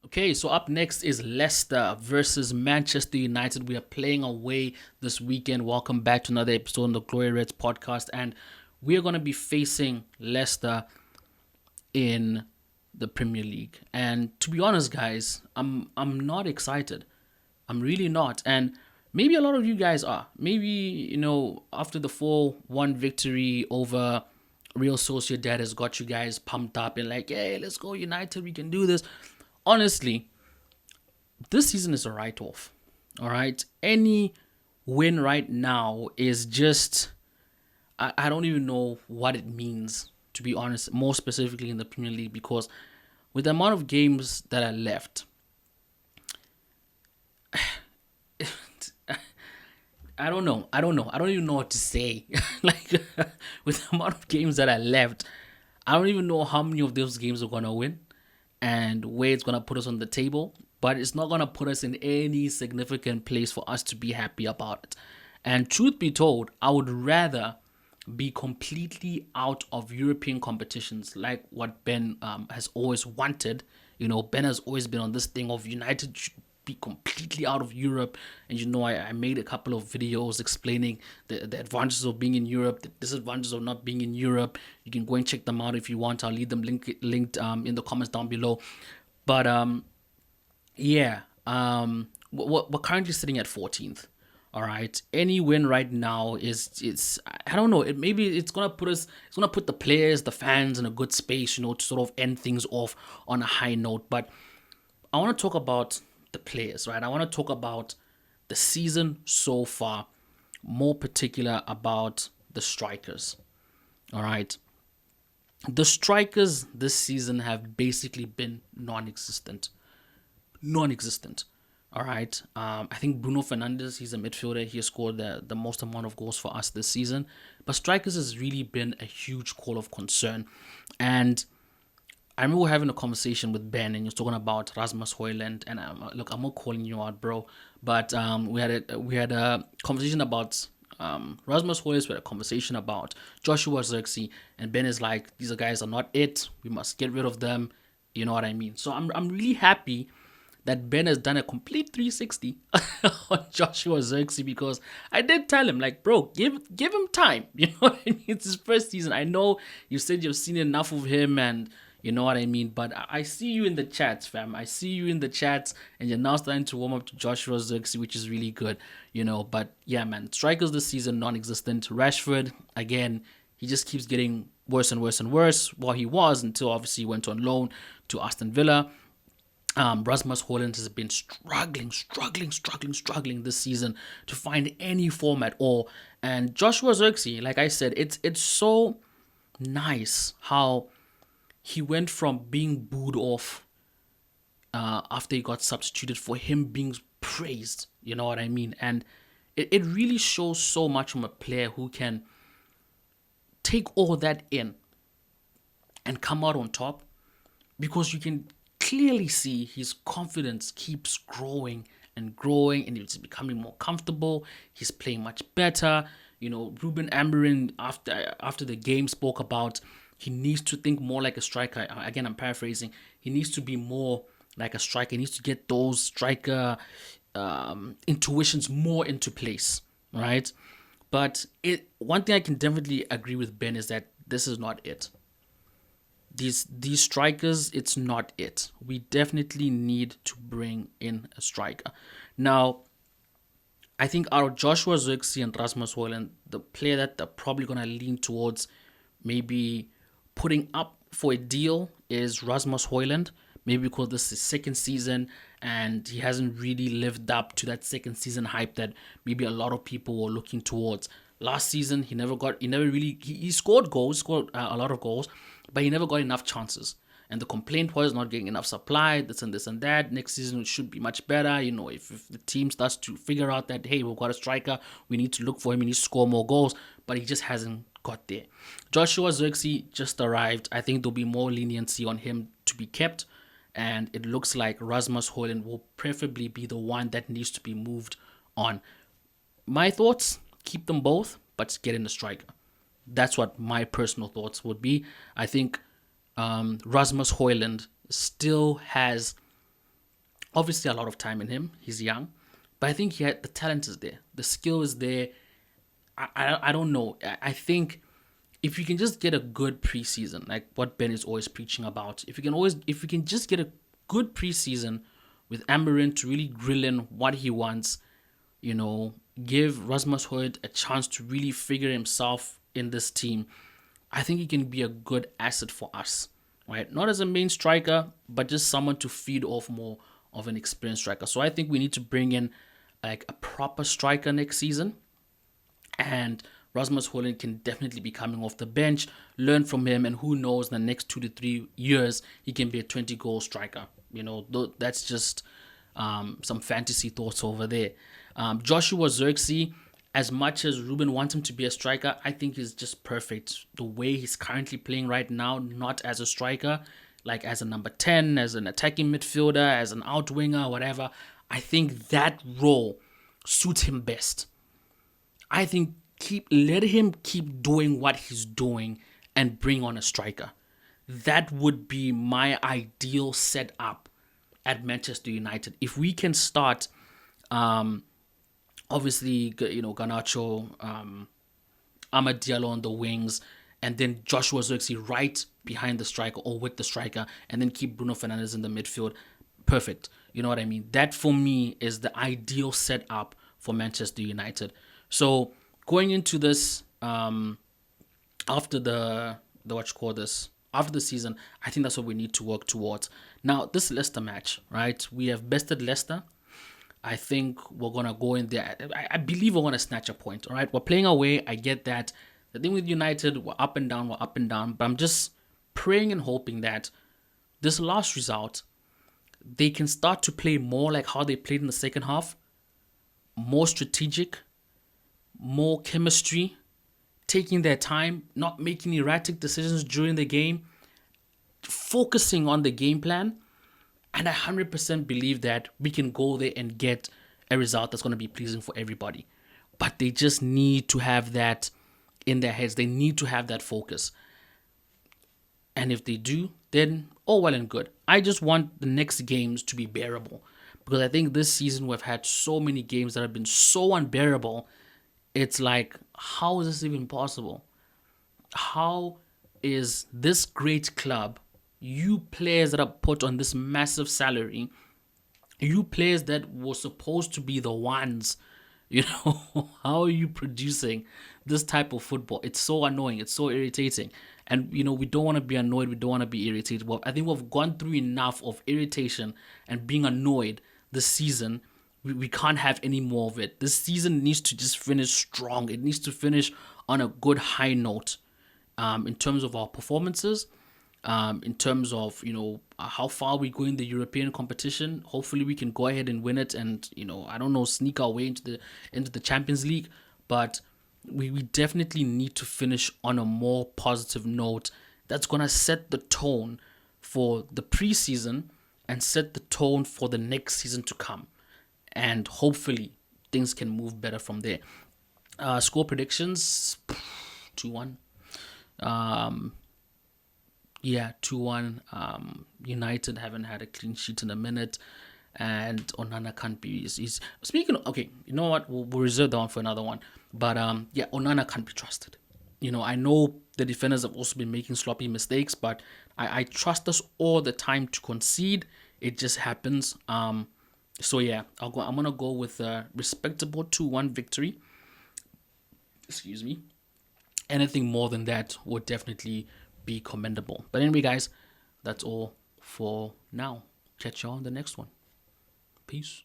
Okay, so up next is Leicester versus Manchester United. We are playing away this weekend. Welcome back to another episode on the Glory Reds podcast. And we are going to be facing Leicester in the Premier League. And to be honest, guys, I'm not excited. I'm really not. And maybe a lot of you guys are. Maybe, after the 4-1 victory over Real Sociedad has got you guys pumped up and like, hey, let's go United, we can do this. Honestly, this season is a write-off. All right? Any win right now is just, I don't even know what it means, to be honest, more specifically in the Premier League, because with the amount of games that are left, I don't know. I don't even know what to say. Like, with the amount of games that are left, I don't even know how many of those games we're going to win and where it's going to put us on the table. But it's not going to put us in any significant place for us to be happy about it. And truth be told, I would rather be completely out of European competitions, like what Ben has always wanted. Ben has always been on this thing of United should be completely out of Europe. And I made a couple of videos explaining the advantages of being in Europe, the disadvantages of not being in Europe. You can go and check them out if you want. I'll leave them linked in the comments down below. But we're currently sitting at 14th. All right. Any win right now it's I don't know. Maybe it's gonna put the players, the fans in a good space, to sort of end things off on a high note. But I want to talk about the players, right? I want to talk about the season so far, more particular about the strikers. All right. The strikers this season have basically been non-existent. All right. I think Bruno Fernandes, he's a midfielder. He has scored the most amount of goals for us this season. But strikers has really been a huge call of concern. And I remember having a conversation with Ben, and he was talking about Rasmus Højlund. And look, I'm not calling you out, bro. But we had a conversation about Rasmus Højlund. We had a conversation about Joshua Zirkee, and Ben is like, these guys are not it. We must get rid of them. You know what I mean? So I'm really happy that Ben has done a complete 360 on Joshua Zirkee, because I did tell him, like, bro, give him time. You know what I mean? It's his first season. I know you said you've seen enough of him, and you know what I mean. But I see you in the chats, fam. I see you in the chats, and you're now starting to warm up to Joshua Zirkee, which is really good. But yeah, man, strikers this season non-existent. Rashford, again, he just keeps getting worse and worse and worse. Well, he was until obviously he went on loan to Aston Villa. Rasmus Højlund has been struggling this season to find any form at all. And Joshua Zirkee, like I said, it's so nice how he went from being booed off after he got substituted for him being praised. You know what I mean? And it really shows so much from a player who can take all that in and come out on top, because you can clearly see his confidence keeps growing and growing, and he's becoming more comfortable. He's playing much better. Ruben Amorim after the game spoke about he needs to think more like a striker. Again, I'm paraphrasing. He needs to be more like a striker. He needs to get those striker intuitions more into place, right? But one thing I can definitely agree with Ben is that this is not it. These strikers, it's not it. We definitely need to bring in a striker. Now, I think out of Joshua Zirkee and Rasmus Højlund, the player that they're probably going to lean towards maybe putting up for a deal is Rasmus Højlund. Maybe because this is his second season and he hasn't really lived up to that second season hype that maybe a lot of people were looking towards. Last season, he scored goals, scored a lot of goals, but he never got enough chances. And the complaint was not getting enough supply, this and that. Next season it should be much better. If the team starts to figure out that, hey, we've got a striker, we need to look for him, he needs to score more goals, but he just hasn't got there. Joshua Zirkee just arrived. I think there'll be more leniency on him to be kept. And it looks like Rasmus Højlund will preferably be the one that needs to be moved on. My thoughts, keep them both, but get in the striker. That's what my personal thoughts would be. I think Rasmus Højlund still has Obviously, a lot of time in him. He's young, but I think the talent is there, the skill is there. I don't know. I think if you can just get a good preseason, like what Ben is always preaching about, if you can just get a good preseason with Amarin to really grill in what he wants, give Rasmus Hoyt a chance to really figure himself in this team, I think he can be a good asset for us, right? Not as a main striker, but just someone to feed off more of an experienced striker. So I think we need to bring in like a proper striker next season, and Rasmus Holland can definitely be coming off the bench, learn from him, and who knows, in the next 2 to 3 years, he can be a 20-goal striker. That's just some fantasy thoughts over there. Joshua Zirkee, as much as Ruben wants him to be a striker, I think he's just perfect. The way he's currently playing right now, not as a striker, like as a number 10, as an attacking midfielder, as an out winger, whatever. I think that role suits him best. I think let him keep doing what he's doing and bring on a striker. That would be my ideal setup at Manchester United. If we can start, obviously, Garnacho, Amad Diallo on the wings, and then Joshua Zirkee right behind the striker or with the striker, and then keep Bruno Fernandes in the midfield. Perfect. You know what I mean? That for me is the ideal setup for Manchester United. So going into this, after after the season, I think that's what we need to work towards. Now, this Leicester match, right? We have bested Leicester. I think we're gonna go in there. I believe we're gonna snatch a point. All right, we're playing away. I get that. The thing with United, we're up and down. But I'm just praying and hoping that this last result, they can start to play more like how they played in the second half, more strategic, more chemistry, taking their time, not making erratic decisions during the game, focusing on the game plan. And I 100% believe that we can go there and get a result that's going to be pleasing for everybody. But they just need to have that in their heads. They need to have that focus. And if they do, then all well and good. I just want the next games to be bearable. Because I think this season we've had so many games that have been so unbearable. It's like, how is this even possible? How is this great club, you players that are put on this massive salary, you players that were supposed to be the ones, how are you producing this type of football? It's so annoying. It's so irritating. And, we don't want to be annoyed. We don't want to be irritated. Well, I think we've gone through enough of irritation and being annoyed this season. We can't have any more of it. This season needs to just finish strong. It needs to finish on a good high note, in terms of our performances, in terms of, how far we go in the European competition. Hopefully we can go ahead and win it and, I don't know, sneak our way into the Champions League. But we definitely need to finish on a more positive note that's going to set the tone for the preseason and set the tone for the next season to come. And hopefully things can move better from there. Score predictions, 2-1. 2-1. United haven't had a clean sheet in a minute, and Onana can't be. He's speaking of, okay, you know what? We'll reserve that one for another one. But Onana can't be trusted. I know the defenders have also been making sloppy mistakes, but I trust us all the time to concede. It just happens. So yeah, I'm gonna go with a respectable 2-1 victory. Excuse me. Anything more than that would definitely be commendable. But anyway, guys, that's all for now. Catch you on the next one. Peace.